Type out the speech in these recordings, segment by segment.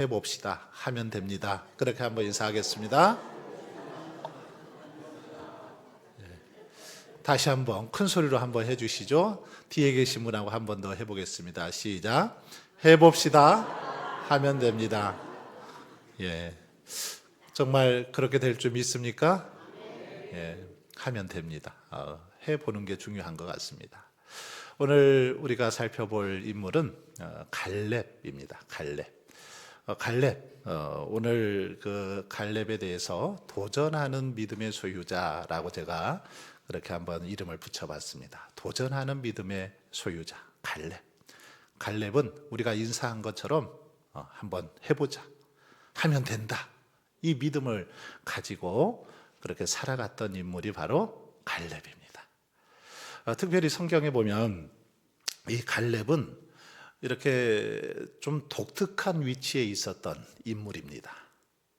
해봅시다 하면 됩니다. 그렇게 한번 인사하겠습니다. 다시 한번 큰 소리로 한번 해주시죠. 뒤에 계신 분하고 한 번 더 해보겠습니다. 시작. 해봅시다 하면 됩니다. 예, 정말 그렇게 될 줄 믿습니까? 예, 하면 됩니다. 해보는 게 중요한 것 같습니다. 오늘 우리가 살펴볼 인물은 갈렙입니다. 갈렙. 오늘 그 갈렙에 대해서 도전하는 믿음의 소유자라고 제가 그렇게 한번 이름을 붙여봤습니다. 도전하는 믿음의 소유자 갈렙. 갈렙은 우리가 인사한 것처럼 한번 해보자, 하면 된다, 이 믿음을 가지고 그렇게 살아갔던 인물이 바로 갈렙입니다. 특별히 성경에 보면 이 갈렙은 이렇게 좀 독특한 위치에 있었던 인물입니다.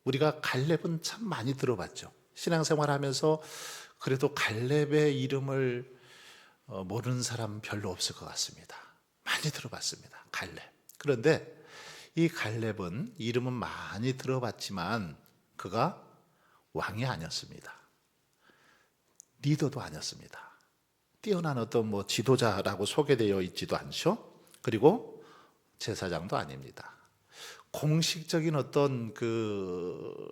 우리가 갈렙은 참 많이 들어봤죠. 신앙생활하면서 그래도 갈렙의 이름을 모르는 사람 별로 없을 것 같습니다. 많이 들어봤습니다. 갈렙. 그런데 이 갈렙은 이름은 많이 들어봤지만 그가 왕이 아니었습니다. 리더도 아니었습니다. 뛰어난 어떤 지도자라고 소개되어 있지도 않죠. 그리고 제사장도 아닙니다. 공식적인 어떤 그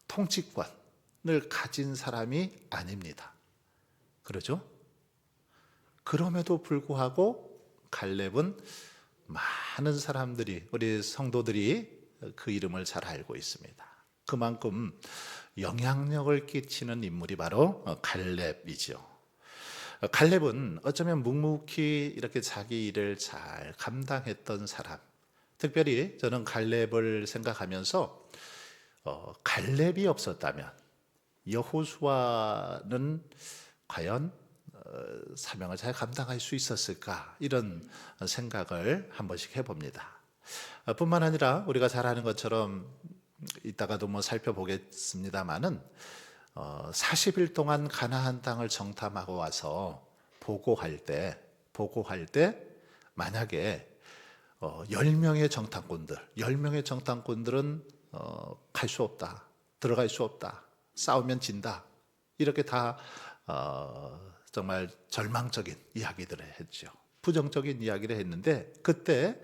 통치권을 가진 사람이 아닙니다. 그러죠? 그럼에도 불구하고 갈렙은 많은 사람들이, 우리 성도들이 그 이름을 잘 알고 있습니다. 그만큼 영향력을 끼치는 인물이 바로 갈렙이죠. 갈렙은 어쩌면 묵묵히 이렇게 자기 일을 잘 감당했던 사람. 특별히 저는 갈렙을 생각하면서 갈렙이 없었다면 여호수아는 과연 사명을 잘 감당할 수 있었을까, 이런 생각을 한 번씩 해봅니다. 뿐만 아니라 우리가 잘 아는 것처럼 이따가도 살펴보겠습니다마는 40일 동안 가나안 땅을 정탐하고 와서 보고할 때 만약에 10명의 정탐꾼들은 갈 수 없다, 들어갈 수 없다, 싸우면 진다, 이렇게 다 정말 절망적인 이야기들을 했죠. 부정적인 이야기를 했는데 그때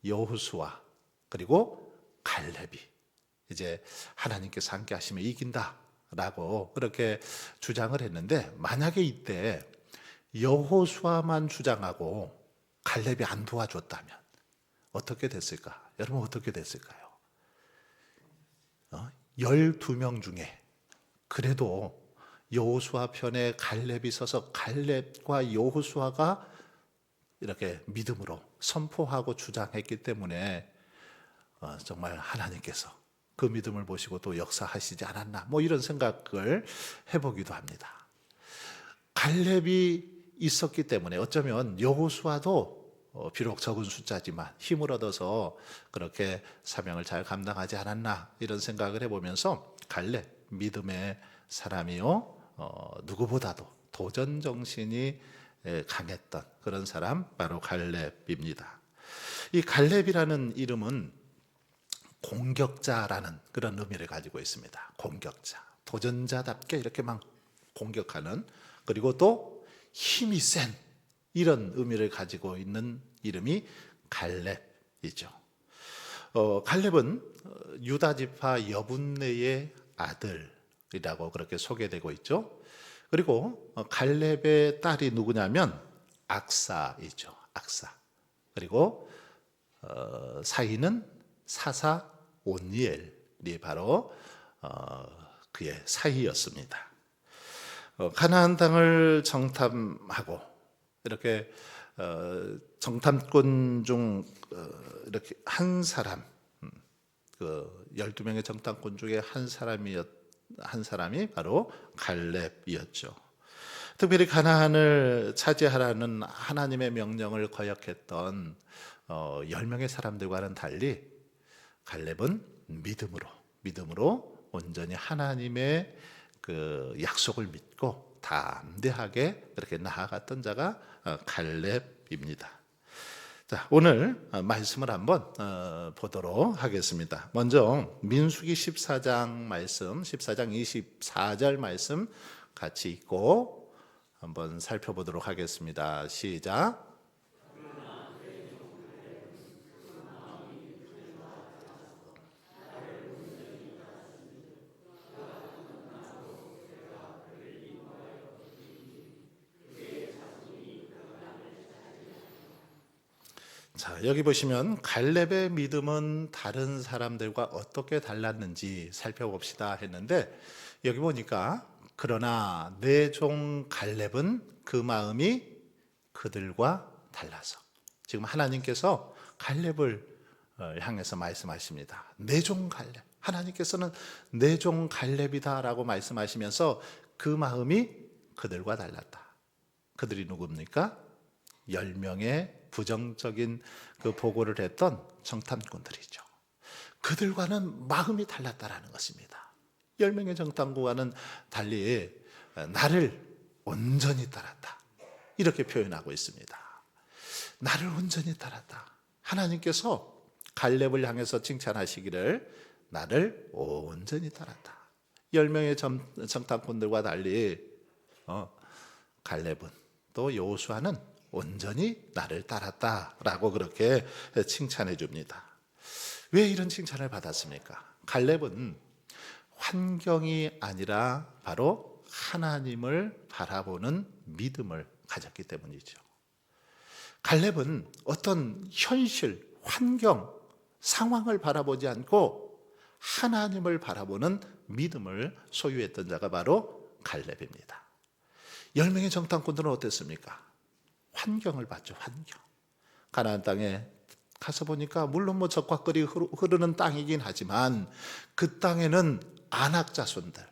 여호수아 그리고 갈렙이 이제 하나님께서 함께 하시면 이긴다라고 그렇게 주장을 했는데, 만약에 이때 여호수아만 주장하고 갈렙이 안 도와줬다면 어떻게 됐을까? 여러분 어떻게 됐을까요? 12명 중에 그래도 여호수아 편에 갈렙이 서서 갈렙과 여호수아가 이렇게 믿음으로 선포하고 주장했기 때문에 정말 하나님께서 그 믿음을 보시고 또 역사하시지 않았나, 이런 생각을 해보기도 합니다. 갈렙이 있었기 때문에 어쩌면 여호수아도 비록 적은 숫자지만 힘을 얻어서 그렇게 사명을 잘 감당하지 않았나, 이런 생각을 해보면서 갈렙, 믿음의 사람이요, 누구보다도 도전 정신이 강했던 그런 사람, 바로 갈렙입니다. 이 갈렙이라는 이름은 공격자라는 그런 의미를 가지고 있습니다. 공격자, 도전자답게 이렇게 막 공격하는, 그리고 또 힘이 센, 이런 의미를 가지고 있는 이름이 갈렙이죠. 갈렙은 유다 지파 여분네의 아들이라고 그렇게 소개되고 있죠. 그리고 갈렙의 딸이 누구냐면 악사이죠. 악사. 그리고 사위는 사사 온니엘이 바로 그의 사위였습니다. 가나안 땅을 정탐하고 이렇게 정탐꾼 중 이렇게 한 사람, 그 12명의 정탐꾼 중에 한 사람이 바로 갈렙이었죠. 특별히 가나안을 차지하라는 하나님의 명령을 거역했던 10명의 사람들과는 달리 갈렙은 믿음으로 온전히 하나님의 그 약속을 믿고 담대하게 그렇게 나아갔던 자가 갈렙입니다. 자, 오늘 말씀을 한번 보도록 하겠습니다. 먼저 민수기 14장 말씀, 14장 24절 말씀 같이 읽고 한번 살펴보도록 하겠습니다. 시작. 자, 여기 보시면 갈렙의 믿음은 다른 사람들과 어떻게 달랐는지 살펴봅시다 했는데, 여기 보니까 그러나 내 종 갈렙은 그 마음이 그들과 달라서, 지금 하나님께서 갈렙을 향해서 말씀하십니다. 내 종 갈렙, 하나님께서는 내 종 갈렙이다라고 말씀하시면서 그 마음이 그들과 달랐다. 그들이 누굽니까? 10명의 부정적인 그 보고를 했던 정탐꾼들이죠. 그들과는 마음이 달랐다라는 것입니다. 10명의 정탐꾼과는 달리 나를 온전히 따랐다, 이렇게 표현하고 있습니다. 나를 온전히 따랐다. 하나님께서 갈렙을 향해서 칭찬하시기를 나를 온전히 따랐다. 10명의 정탐꾼들과 달리 갈렙은 또 여호수아는 온전히 나를 따랐다라고 그렇게 칭찬해 줍니다. 왜 이런 칭찬을 받았습니까? 갈렙은 환경이 아니라 바로 하나님을 바라보는 믿음을 가졌기 때문이죠. 갈렙은 어떤 현실, 환경, 상황을 바라보지 않고 하나님을 바라보는 믿음을 소유했던 자가 바로 갈렙입니다. 10명의 정탐꾼들은 어땠습니까? 환경을 봤죠. 환경. 가나안 땅에 가서 보니까 물론 적과꿀이 흐르는 땅이긴 하지만 그 땅에는 아낙 자손들,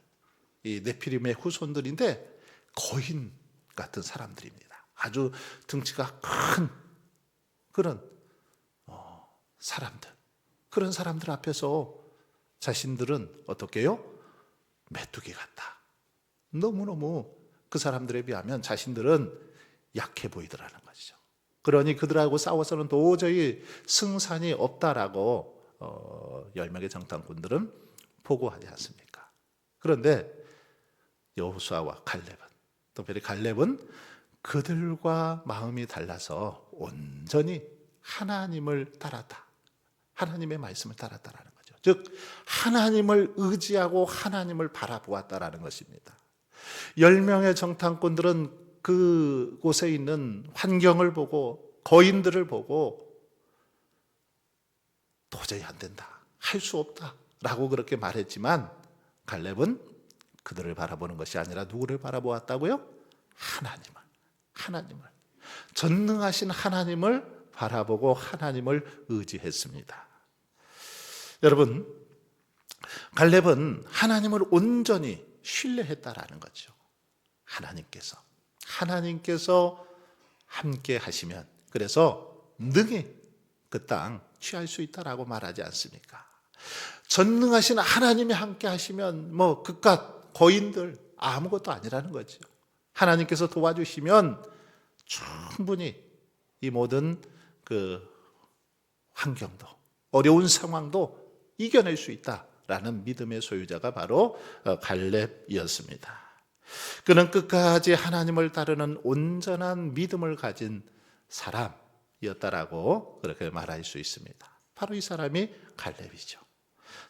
이 네피림의 후손들인데 거인 같은 사람들입니다. 아주 등치가 큰 그런 사람들. 그런 사람들 앞에서 자신들은 어떻게 해요? 메뚜기 같다. 너무너무 그 사람들에 비하면 자신들은 약해 보이더라는 것이죠. 그러니 그들하고 싸워서는 도저히 승산이 없다라고 10명의 정탐꾼들은 보고하지 않습니까? 그런데 여호수아와 갈렙은, 특별히 갈렙은 그들과 마음이 달라서 온전히 하나님을 따랐다. 하나님의 말씀을 따랐다라는 거죠. 즉 하나님을 의지하고 하나님을 바라보았다라는 것입니다. 10명의 정탐꾼들은 그곳에 있는 환경을 보고 거인들을 보고 도저히 안 된다, 할 수 없다 라고 그렇게 말했지만 갈렙은 그들을 바라보는 것이 아니라 누구를 바라보았다고요? 하나님을 전능하신 하나님을 바라보고 하나님을 의지했습니다. 여러분, 갈렙은 하나님을 온전히 신뢰했다라는 거죠. 하나님께서 함께 하시면, 그래서 능히 그 땅 취할 수 있다라고 말하지 않습니까? 전능하신 하나님이 함께 하시면 그깟 거인들 아무것도 아니라는 거죠. 하나님께서 도와주시면 충분히 이 모든 그 환경도, 어려운 상황도 이겨낼 수 있다라는 믿음의 소유자가 바로 갈렙이었습니다. 그는 끝까지 하나님을 따르는 온전한 믿음을 가진 사람이었다라고 그렇게 말할 수 있습니다. 바로 이 사람이 갈렙이죠.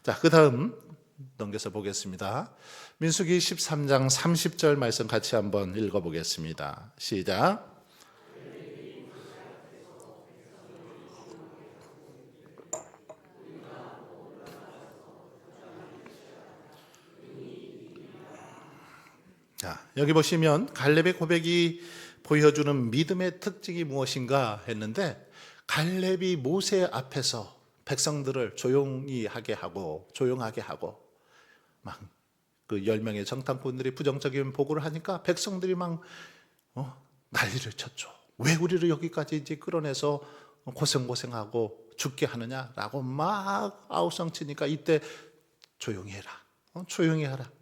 자, 그 다음 넘겨서 보겠습니다. 민수기 13장 30절 말씀 같이 한번 읽어보겠습니다. 시작. 자, 여기 보시면 갈렙의 고백이 보여주는 믿음의 특징이 무엇인가 했는데, 갈렙이 모세 앞에서 백성들을 조용하게 하고 막 그 10명의 정탐꾼들이 부정적인 보고를 하니까 백성들이 막 난리를 쳤죠. 왜 우리를 여기까지 이제 끌어내서 고생하고 죽게 하느냐라고 막 아우성치니까 이때 조용히 해라.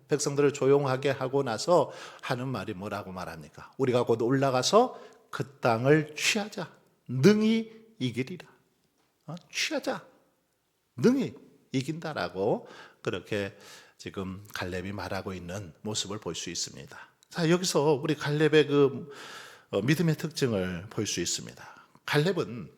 백성들을 조용하게 하고 나서 하는 말이 뭐라고 말합니까? 우리가 곧 올라가서 그 땅을 취하자. 능히 이기리라. 취하자. 능히 이긴다라고 그렇게 지금 갈렙이 말하고 있는 모습을 볼 수 있습니다. 자, 여기서 우리 갈렙의 믿음의 특징을 볼 수 있습니다. 갈렙은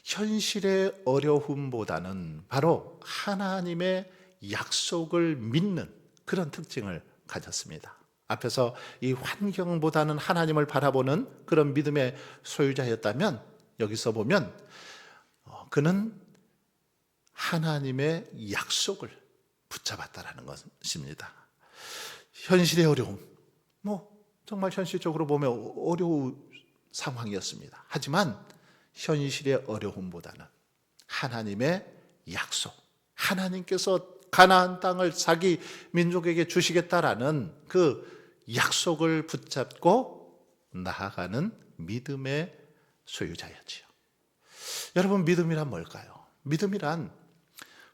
현실의 어려움보다는 바로 하나님의 약속을 믿는 그런 특징을 가졌습니다. 앞에서 이 환경보다는 하나님을 바라보는 그런 믿음의 소유자였다면, 여기서 보면 그는 하나님의 약속을 붙잡았다라는 것입니다. 현실의 어려움, 정말 현실적으로 보면 어려운 상황이었습니다. 하지만 현실의 어려움보다는 하나님의 약속, 하나님께서 가나안 땅을 자기 민족에게 주시겠다라는 그 약속을 붙잡고 나아가는 믿음의 소유자였지요. 여러분, 믿음이란 뭘까요? 믿음이란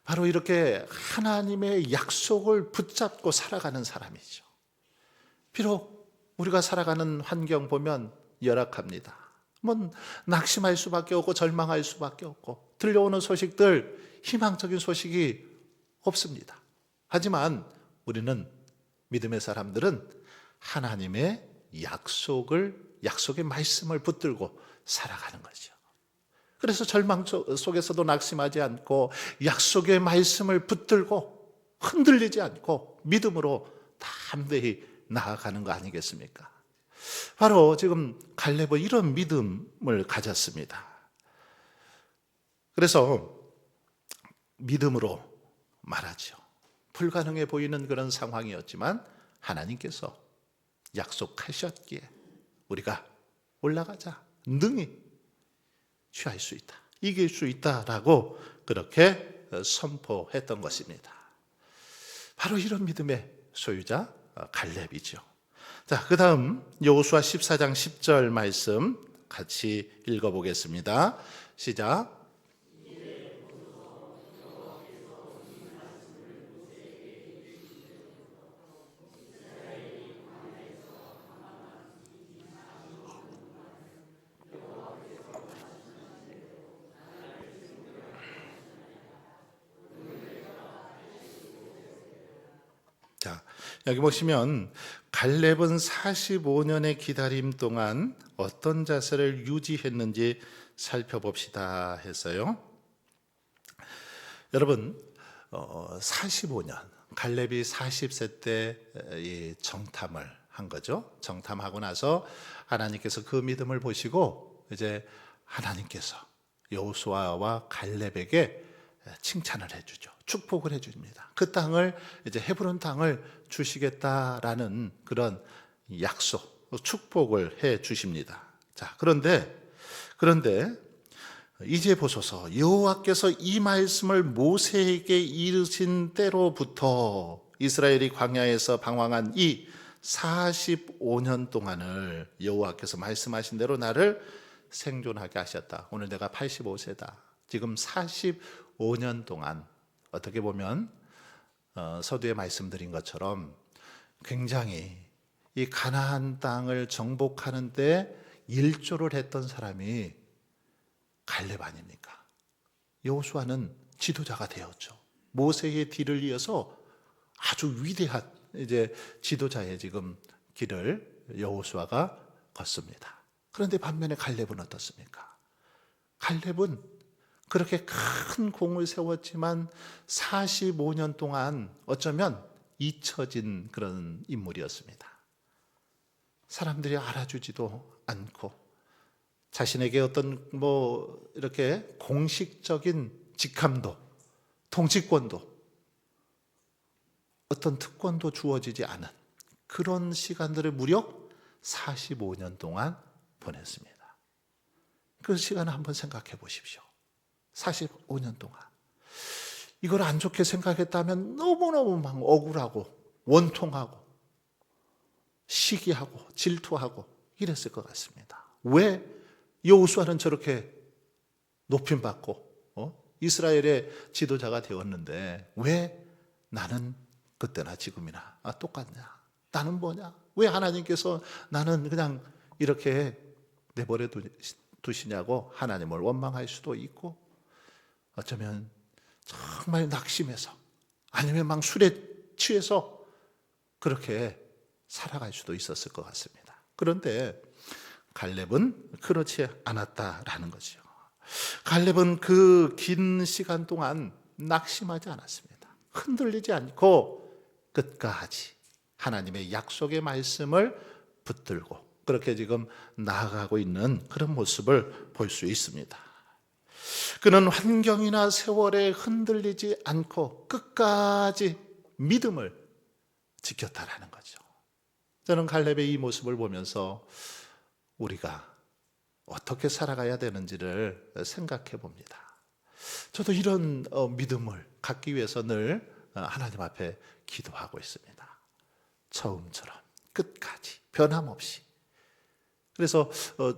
바로 이렇게 하나님의 약속을 붙잡고 살아가는 사람이죠. 비록 우리가 살아가는 환경 보면 열악합니다. 낙심할 수밖에 없고 절망할 수밖에 없고 들려오는 소식들, 희망적인 소식이 없습니다. 하지만 우리는, 믿음의 사람들은 하나님의 약속의 말씀을 붙들고 살아가는 거죠. 그래서 절망 속에서도 낙심하지 않고 약속의 말씀을 붙들고 흔들리지 않고 믿음으로 담대히 나아가는 거 아니겠습니까? 바로 지금 갈렙은 이런 믿음을 가졌습니다. 그래서 믿음으로 말하죠. 불가능해 보이는 그런 상황이었지만 하나님께서 약속하셨기에 우리가 올라가자. 능히 취할 수 있다. 이길 수 있다라고 그렇게 선포했던 것입니다. 바로 이런 믿음의 소유자 갈렙이죠. 자, 그 다음 여호수아 14장 10절 말씀 같이 읽어보겠습니다. 시작. 자, 여기 보시면 갈렙은 45년의 기다림 동안 어떤 자세를 유지했는지 살펴봅시다 했어요. 여러분, 45년, 갈렙이 40세 때 이 정탐을 한 거죠. 정탐하고 나서 하나님께서 그 믿음을 보시고 이제 하나님께서 여호수아와 갈렙에게 칭찬을 해주죠. 축복을 해줍니다. 그 땅을 이제 헤브론 땅을 주시겠다라는 그런 약속, 축복을 해 주십니다. 자, 그런데 이제 보소서, 여호와께서 이 말씀을 모세에게 이르신 때로부터 이스라엘이 광야에서 방황한 이 45년 동안을 여호와께서 말씀하신 대로 나를 생존하게 하셨다. 오늘 내가 85세다. 지금 45년 동안 어떻게 보면 서두에 말씀드린 것처럼 굉장히 이 가나안 땅을 정복하는 데 일조를 했던 사람이 갈렙 아닙니까? 여호수아는 지도자가 되었죠. 모세의 뒤를 이어서 아주 위대한 이제 지도자의 지금 길을 여호수아가 걷습니다. 그런데 반면에 갈렙은 어떻습니까? 갈렙은 그렇게 큰 공을 세웠지만 45년 동안 어쩌면 잊혀진 그런 인물이었습니다. 사람들이 알아주지도 않고 자신에게 어떤 이렇게 공식적인 직함도, 통치권도, 어떤 특권도 주어지지 않은 그런 시간들을 무려 45년 동안 보냈습니다. 그 시간을 한번 생각해 보십시오. 45년 동안. 이걸 안 좋게 생각했다면 너무너무 막 억울하고 원통하고 시기하고 질투하고 이랬을 것 같습니다. 왜 여호수아는 저렇게 높임받고 이스라엘의 지도자가 되었는데 왜 나는 그때나 지금이나 똑같냐? 나는 뭐냐? 왜 하나님께서 나는 그냥 이렇게 내버려 두시냐고 하나님을 원망할 수도 있고, 어쩌면 정말 낙심해서 아니면 막 술에 취해서 그렇게 살아갈 수도 있었을 것 같습니다. 그런데 갈렙은 그렇지 않았다라는 거죠. 갈렙은 그 긴 시간 동안 낙심하지 않았습니다. 흔들리지 않고 끝까지 하나님의 약속의 말씀을 붙들고 그렇게 지금 나아가고 있는 그런 모습을 볼 수 있습니다. 그는 환경이나 세월에 흔들리지 않고 끝까지 믿음을 지켰다라는 거죠. 저는 갈렙의 이 모습을 보면서 우리가 어떻게 살아가야 되는지를 생각해 봅니다. 저도 이런 믿음을 갖기 위해서 늘 하나님 앞에 기도하고 있습니다. 처음처럼 끝까지 변함없이. 그래서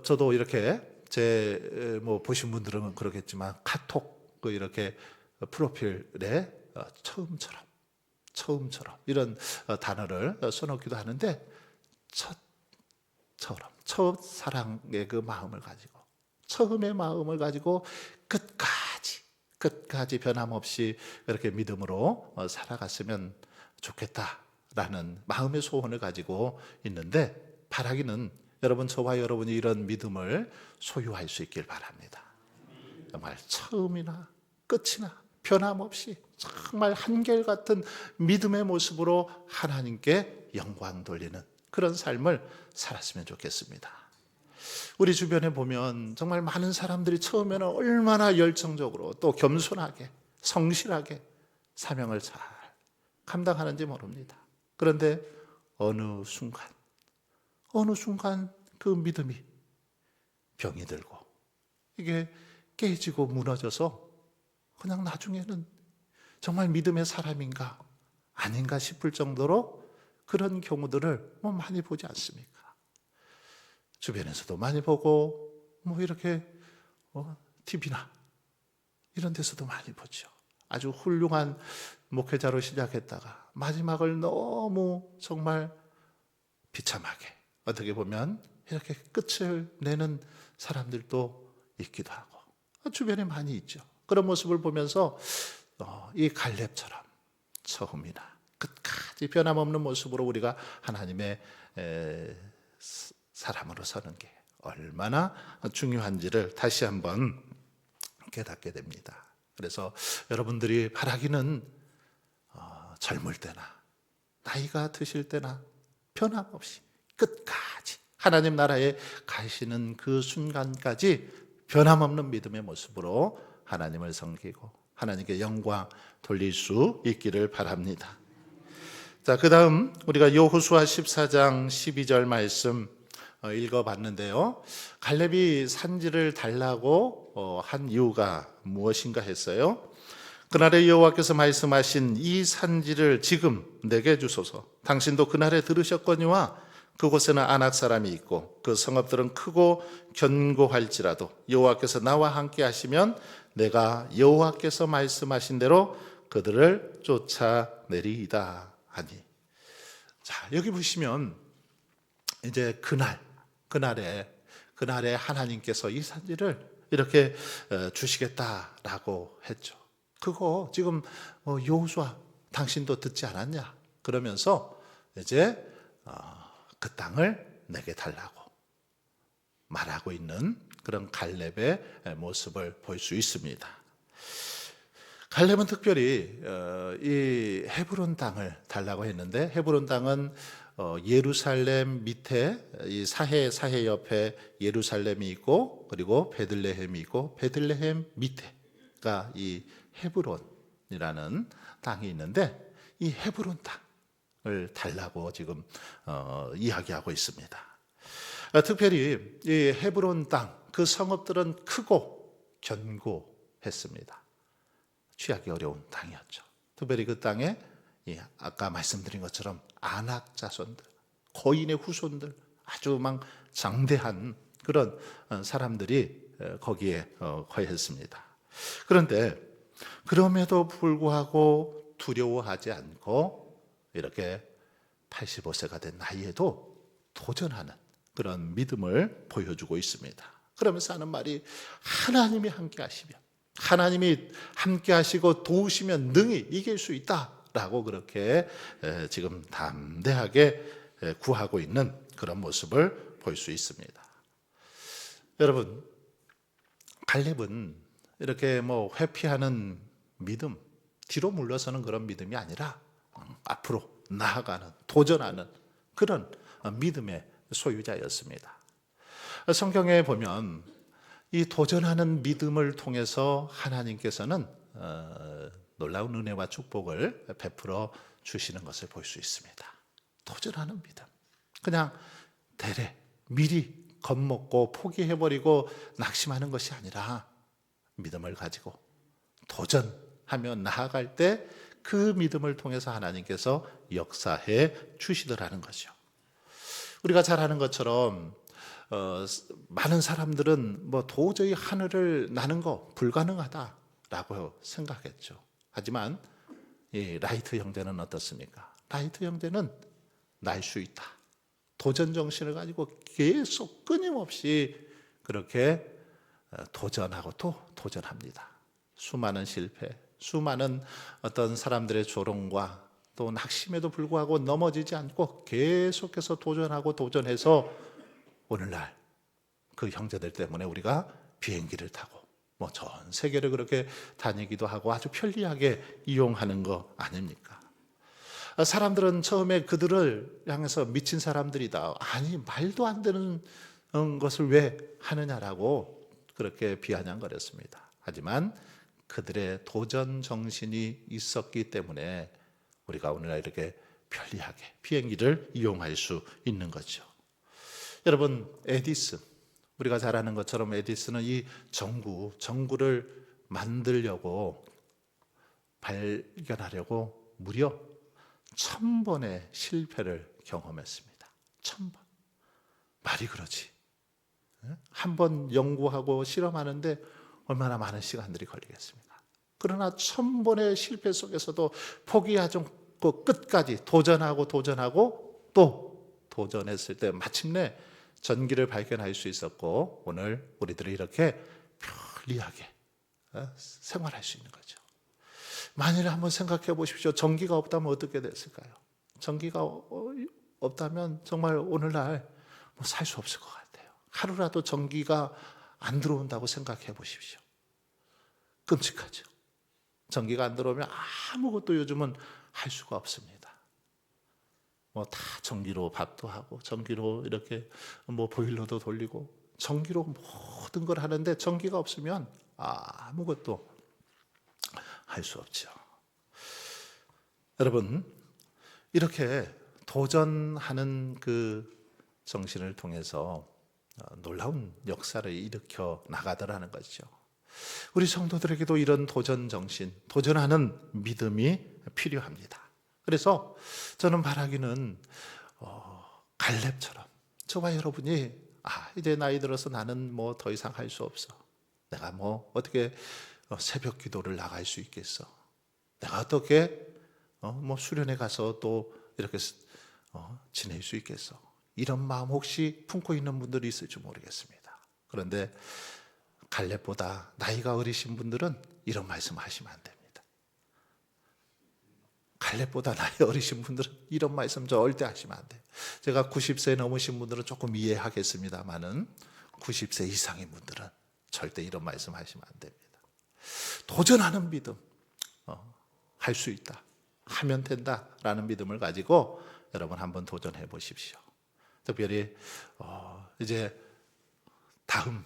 저도 이렇게 제 보신 분들은 그러겠지만 카톡 이렇게 프로필에 처음처럼 이런 단어를 써놓기도 하는데 첫 사랑의 그 마음을 가지고 처음의 마음을 가지고 끝까지 변함없이 이렇게 믿음으로 살아갔으면 좋겠다라는 마음의 소원을 가지고 있는데, 바라기는 여러분, 저와 여러분이 이런 믿음을 소유할 수 있길 바랍니다. 정말 처음이나 끝이나 변함없이 정말 한결같은 믿음의 모습으로 하나님께 영광 돌리는 그런 삶을 살았으면 좋겠습니다. 우리 주변에 보면 정말 많은 사람들이 처음에는 얼마나 열정적으로 또 겸손하게 성실하게 사명을 잘 감당하는지 모릅니다. 그런데 어느 순간 그 믿음이 병이 들고 이게 깨지고 무너져서 그냥 나중에는 정말 믿음의 사람인가 아닌가 싶을 정도로 그런 경우들을 많이 보지 않습니까? 주변에서도 많이 보고 이렇게 TV나 이런 데서도 많이 보죠. 아주 훌륭한 목회자로 시작했다가 마지막을 너무 정말 비참하게 어떻게 보면 이렇게 끝을 내는 사람들도 있기도 하고 주변에 많이 있죠. 그런 모습을 보면서 이 갈렙처럼 처음이나 끝까지 변함없는 모습으로 우리가 하나님의 사람으로 서는 게 얼마나 중요한지를 다시 한번 깨닫게 됩니다. 그래서 여러분들이 바라기는 젊을 때나 나이가 드실 때나 변함없이 끝까지 하나님 나라에 가시는 그 순간까지 변함없는 믿음의 모습으로 하나님을 섬기고 하나님께 영광 돌릴 수 있기를 바랍니다. 자, 그 다음 우리가 여호수아 14장 12절 말씀 읽어봤는데요. 갈렙이 산지를 달라고 한 이유가 무엇인가 했어요. 그날에 여호와께서 말씀하신 이 산지를 지금 내게 주소서. 당신도 그날에 들으셨거니와 그곳에는 아낙 사람이 있고 그 성읍들은 크고 견고할지라도 여호와께서 나와 함께 하시면 내가 여호와께서 말씀하신 대로 그들을 쫓아내리이다 하니. 자, 여기 보시면 이제 그날에 하나님께서 이 산지를 이렇게 주시겠다라고 했죠. 그거 지금 여호수아 당신도 듣지 않았냐? 그러면서 이제 그 땅을 내게 달라고 말하고 있는 그런 갈렙의 모습을 볼 수 있습니다. 갈렙은 특별히 이 헤브론 땅을 달라고 했는데, 헤브론 땅은 예루살렘 밑에 이 사해 옆에 예루살렘이 있고 그리고 베들레헴이 있고 베들레헴 밑에가 이 헤브론이라는 땅이 있는데, 이 헤브론 땅을 달라고 지금 이야기하고 있습니다. 특별히 이 헤브론 땅, 그 성읍들은 크고 견고했습니다. 취하기 어려운 땅이었죠. 특별히 그 땅에 아까 말씀드린 것처럼 아낙 자손들, 거인의 후손들, 아주 막 장대한 그런 사람들이 거기에 거했습니다. 그런데 그럼에도 불구하고 두려워하지 않고 이렇게 85세가 된 나이에도 도전하는 그런 믿음을 보여주고 있습니다. 그러면서 하는 말이 하나님이 함께 하시면, 하나님이 함께 하시고 도우시면 능히 이길 수 있다라고 그렇게 지금 담대하게 구하고 있는 그런 모습을 볼 수 있습니다. 여러분, 갈렙은 이렇게 뭐 회피하는 믿음, 뒤로 물러서는 그런 믿음이 아니라 앞으로 나아가는, 도전하는 그런 믿음의 소유자였습니다. 성경에 보면 이 도전하는 믿음을 통해서 하나님께서는 놀라운 은혜와 축복을 베풀어 주시는 것을 볼 수 있습니다. 도전하는 믿음, 그냥 대래 미리 겁먹고 포기해버리고 낙심하는 것이 아니라 믿음을 가지고 도전하며 나아갈 때 그 믿음을 통해서 하나님께서 역사해 주시더라는 거죠. 우리가 잘 아는 것처럼 많은 사람들은 뭐 도저히 하늘을 나는 거 불가능하다라고 생각했죠. 하지만 이 라이트 형제는 어떻습니까? 라이트 형제는 날 수 있다. 도전 정신을 가지고 계속 끊임없이 그렇게 도전하고 또 도전합니다. 수많은 실패, 수많은 어떤 사람들의 조롱과 또 낙심에도 불구하고 넘어지지 않고 계속해서 도전하고 도전해서 오늘날 그 형제들 때문에 우리가 비행기를 타고 뭐 전 세계를 그렇게 다니기도 하고 아주 편리하게 이용하는 거 아닙니까? 사람들은 처음에 그들을 향해서 미친 사람들이다, 아니 말도 안 되는 것을 왜 하느냐라고 그렇게 비아냥거렸습니다. 하지만 그들의 도전 정신이 있었기 때문에 우리가 오늘날 이렇게 편리하게 비행기를 이용할 수 있는 거죠. 여러분, 에디슨, 우리가 잘 아는 것처럼 에디슨은 이 전구를 만들려고 발견하려고 무려 1000번의 실패를 경험했습니다. 1000번. 말이 그러지. 한 번 연구하고 실험하는데 얼마나 많은 시간들이 걸리겠습니까? 그러나 1000번의 실패 속에서도 포기하지 않고 끝까지 도전하고 또 도전했을 때 마침내 전기를 발견할 수 있었고 오늘 우리들이 이렇게 편리하게 생활할 수 있는 거죠. 만일 한번 생각해 보십시오. 전기가 없다면 어떻게 됐을까요? 전기가 없다면 정말 오늘날 살 수 없을 것 같아요. 하루라도 전기가 안 들어온다고 생각해 보십시오. 끔찍하죠. 전기가 안 들어오면 아무것도 요즘은 할 수가 없습니다. 뭐 다 전기로 밥도 하고 전기로 이렇게 뭐 보일러도 돌리고 전기로 모든 걸 하는데 전기가 없으면 아무것도 할 수 없죠. 여러분, 이렇게 도전하는 그 정신을 통해서 놀라운 역사를 일으켜 나가더라는 것이죠. 우리 성도들에게도 이런 도전 정신, 도전하는 믿음이 필요합니다. 그래서 저는 바라기는 갈렙처럼 저와 여러분이 이제 나이 들어서 나는 뭐 더 이상 할 수 없어. 내가 뭐 어떻게 새벽 기도를 나갈 수 있겠어. 내가 어떻게 뭐 수련회 가서 또 이렇게 지낼 수 있겠어. 이런 마음 혹시 품고 있는 분들이 있을지 모르겠습니다. 그런데 갈렙보다 나이가 어리신 분들은 이런 말씀 하시면 안 됩니다. 갈렙보다 나이 어리신 분들은 이런 말씀 절대 하시면 안 돼요. 제가 90세 넘으신 분들은 조금 이해하겠습니다만은 90세 이상인 분들은 절대 이런 말씀 하시면 안 됩니다. 도전하는 믿음, 할 수 있다, 하면 된다라는 믿음을 가지고 여러분 한번 도전해 보십시오. 특별히 이제 다음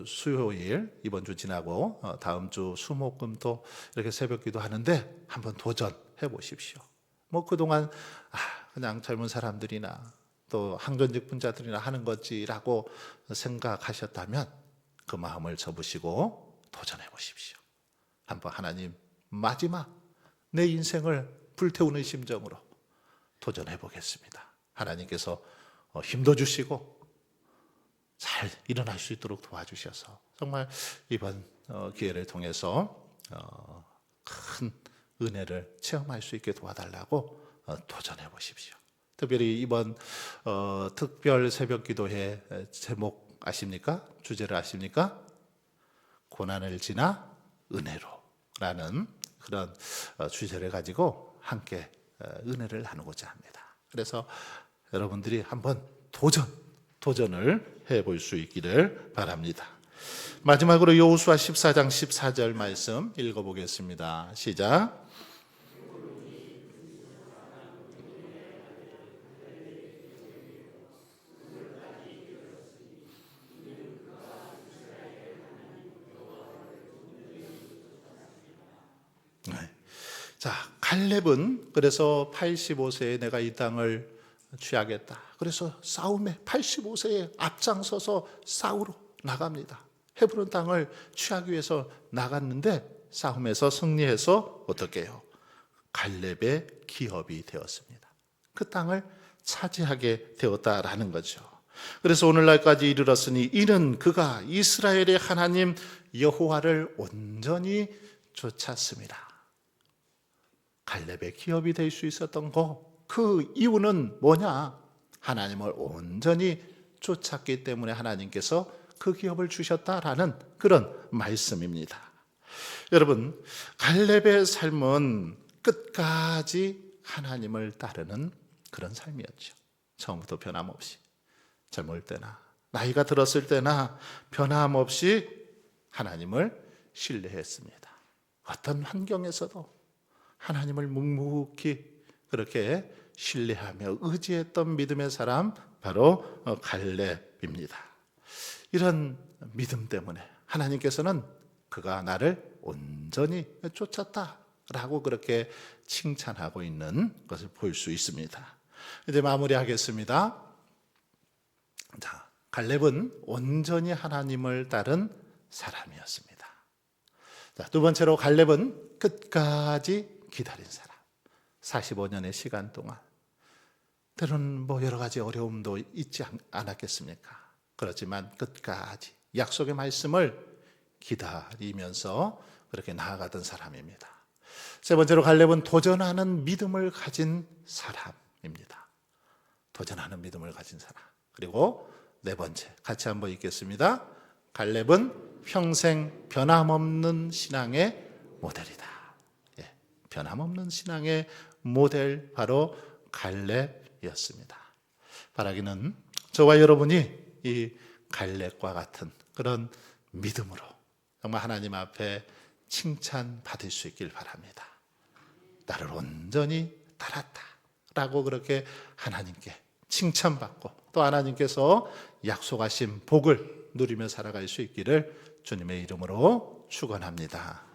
수요일, 이번 주 지나고 다음 주 수목금토 이렇게 새벽기도 하는데 한번 도전해 보십시오. 뭐 그동안 그냥 젊은 사람들이나 또 항전직 분자들이나 하는 거지라고 생각하셨다면 그 마음을 접으시고 도전해 보십시오. 한번 하나님, 마지막 내 인생을 불태우는 심정으로 도전해 보겠습니다. 하나님께서 힘도 주시고 잘 일어날 수 있도록 도와주셔서 정말 이번 기회를 통해서 큰 은혜를 체험할 수 있게 도와달라고 도전해 보십시오. 특별히 이번 특별 새벽 기도회 제목 아십니까? 주제를 아십니까? 고난을 지나 은혜로라는 그런 주제를 가지고 함께 은혜를 나누고자 합니다. 그래서 여러분들이 한번 도전을 해볼 수 있기를 바랍니다. 마지막으로 여호수아 14장 14절 말씀 읽어보겠습니다. 시작. 자, 칼렙은 그래서 85세에 내가 이 땅을 취하겠다. 그래서 싸움에 85세에 앞장서서 싸우러 나갑니다. 헤브론 땅을 취하기 위해서 나갔는데 싸움에서 승리해서 어떻게 해요? 칼렙의 기업이 되었습니다. 그 땅을 차지하게 되었다라는 거죠. 그래서 오늘날까지 이르렀으니 이는 그가 이스라엘의 하나님 여호와를 온전히 쫓았습니다. 칼렙의 기업이 될 수 있었던 그 이유는 뭐냐? 하나님을 온전히 쫓았기 때문에 하나님께서 그 기업을 주셨다라는 그런 말씀입니다. 여러분, 칼렙의 삶은 끝까지 하나님을 따르는 그런 삶이었죠. 처음부터 변함없이 젊을 때나 나이가 들었을 때나 변함없이 하나님을 신뢰했습니다. 어떤 환경에서도 하나님을 묵묵히 그렇게 신뢰하며 의지했던 믿음의 사람 바로 갈렙입니다. 이런 믿음 때문에 하나님께서는 그가 나를 온전히 쫓았다라고 그렇게 칭찬하고 있는 것을 볼 수 있습니다. 이제 마무리하겠습니다. 자, 갈렙은 온전히 하나님을 따른 사람이었습니다. 자, 두 번째로 갈렙은 끝까지 기다린 사람. 45년의 시간 동안 때로는 여러 가지 어려움도 있지 않았겠습니까? 그렇지만 끝까지 약속의 말씀을 기다리면서 그렇게 나아가던 사람입니다. 세 번째로 갈렙은 도전하는 믿음을 가진 사람입니다. 도전하는 믿음을 가진 사람. 그리고 네 번째 같이 한번 읽겠습니다. 갈렙은 평생 변함없는 신앙의 모델이다. 변함없는 신앙의 모델 바로 갈렙이었습니다. 바라기는 저와 여러분이 이 갈렙과 같은 그런 믿음으로 정말 하나님 앞에 칭찬받을 수 있길 바랍니다. 나를 온전히 따랐다라고 그렇게 하나님께 칭찬받고 또 하나님께서 약속하신 복을 누리며 살아갈 수 있기를 주님의 이름으로 축원합니다.